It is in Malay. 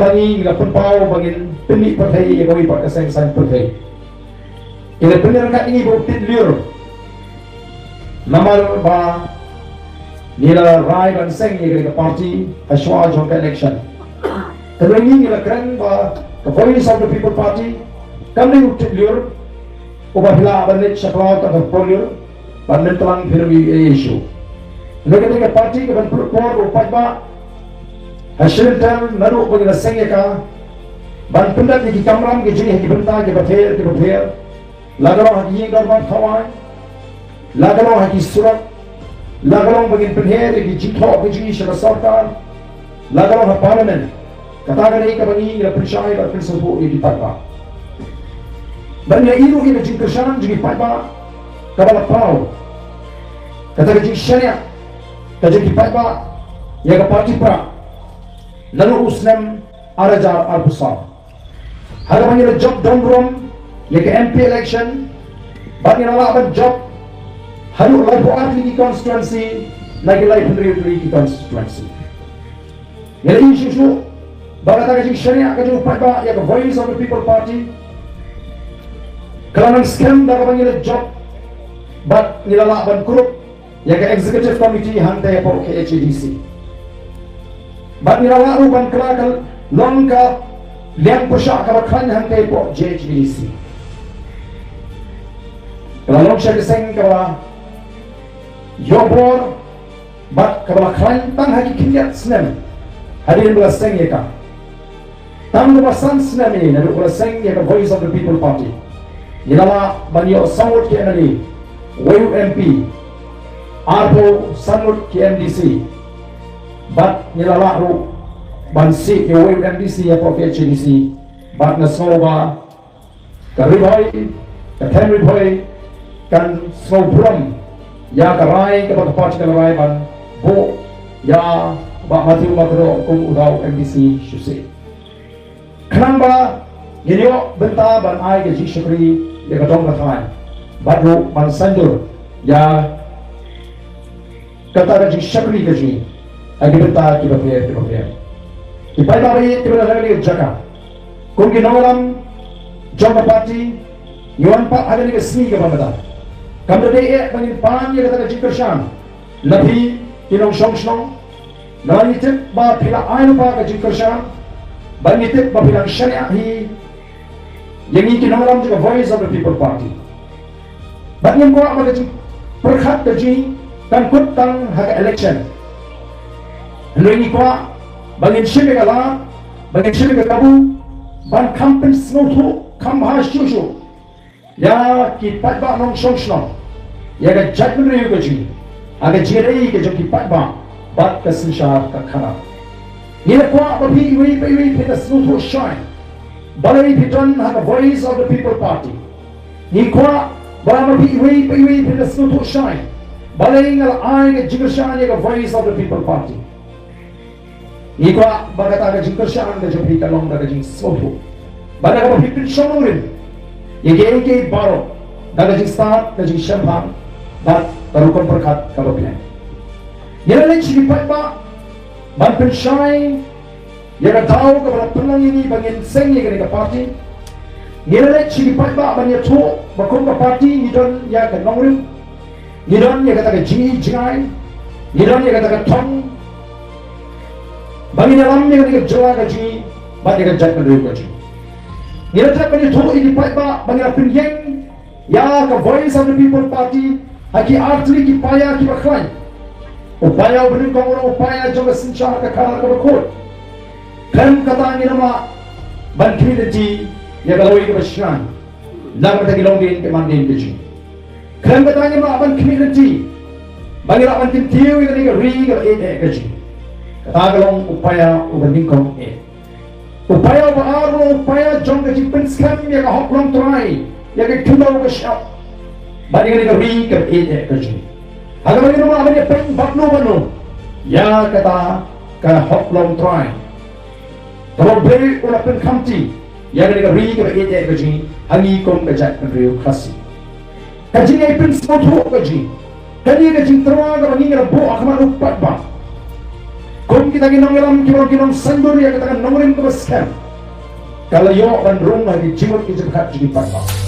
bangi nga punpao bangin pini perthai ya gawi pak kaseng san perthai ila bener kat ini bau tidliur namal ba nila rai ban seng ni ke party ashwa jong election terwengi nila kren ba the voice of the people party kamni tidliur ubahla banit shakla ka polio banit lang firmi issue negara ke party ke ban propor upat ba hasil ter naru bagi seng ka ban pendat ni kamram ke jini ki benta ke bafir lagalo haki darbar thawai lagalo haki surat lagalo bagi penher ki jitho ke jini shara sarkar lagalo ha parliament kata gani ka bagi la percaya ba persebu di patba ban ya iru ina jin kersan jini patba kabala pau kata jin sharia ka jini patba ya ka party pra lalu usnam arajar al-busar hari panggil job Nongrum ya ke MP election bagi nama apa job hari ulai buat di constituency lagi lagi pendiri di constituency ya isu bagi tak syariah kerja upat ba ya ke voice of the people party kerana skhem dah panggil job bat nilala ban grup ya ke executive committee hantai apa KHDC bat nilala ban kelakal longkap liang persyak kawakan hantai po JHDC kalau long syari seng kawa yobor bat kawa klan tang haki kinyat snem hadirin belas seng yeka tang bebasan snem ini nabi belas seng yeka voice of the people party nilala banyo sangut ke enali WMP arpo sangut ke MDC bat nilala ru bansi yang WMDC ya Prof HDC bat nasoba karibay katenribay kan sobram ya karai ke parti karai ban bo ya ba mati makro kum udau MDC syuse kenamba ginyo benta ban ai ke jishkri ya katong kathan badu ban sandur ya kata ke jishkri ke ji agi benta ki bapir ipai bari tiba lagi jaga kungi Nongrum jaga parti yuan pak ada ni kesni ke bamada kamda de bangin pan ye kata jikersan labi kinong song nanitit ba pila ainu pa ka jikersan bangitit ba pila syariah hi yang ini Nongrum juga voice of the people party bangin ko apa ke perkhat ke ji kan kutang hak election ini ko bangin syirik Allah, bangin syirik kabu, ban kampen snotu, kamha shushu, ya kipat ba nong shongshno, ya ga jadman reyu gaji, aga jirei ke jo kipat ba, bat kesensyar kakara. Nila kwa babi iwi pita snotu shine, balai piton haga voice of the people party. Ni kwa babi iwi pita snotu shine, balai ngal ay ga jigershan ya ga voice of the people party. Ikwa bagata ka jing kersan ka jing kalong ka jing sofu baga ka bipin shonurin yege baro daga jing start ka jing shambang bat tarukon perkat ka bapin yele chigi patba ban pin shine yega tau ka bala tulang ini bangin seng yega ka party yele chigi patba ban ya to bakum ka party nidon ya ka Nongrum nidon yega ka jingai nidon yega ka tong bagi dalam ni kita jual gaji, bagi kita jat menurut gaji. Kita tak boleh tahu ini pak bagi apin yang ya ke voice of the people party, haki artli ki paya ki baklan. Upaya beri kau upaya juga sencara kekal keberkut. Kan kata ni nama ban community ya kalau ini bersyukur, nak kita gilongin ke mandin gaji. Kan kata ni nama ban community bagi lawan tim tiu ini ke ring ke gaji. Tagalong upaya ubandingkong upaya baaro upaya jong ke jipin skhem ya ka hoklong try ya ka kuno ka shop bani ka ri ka ka ji haga bani no abani pen bakno ya kata ka hoklong try tabo be ula pen kamti ya ka ri ka ka ji hangi kom ka jat ka rio khasi ka ji ai pen smotho ka ji ka ni ka ji trawa ka bani ka bo akhma upat ba kom Rum kita Nongrum kinong sanduri kita Nongrum ke skhem. Kalau yo ban rung lagi jiwat ijib kat jadi patah.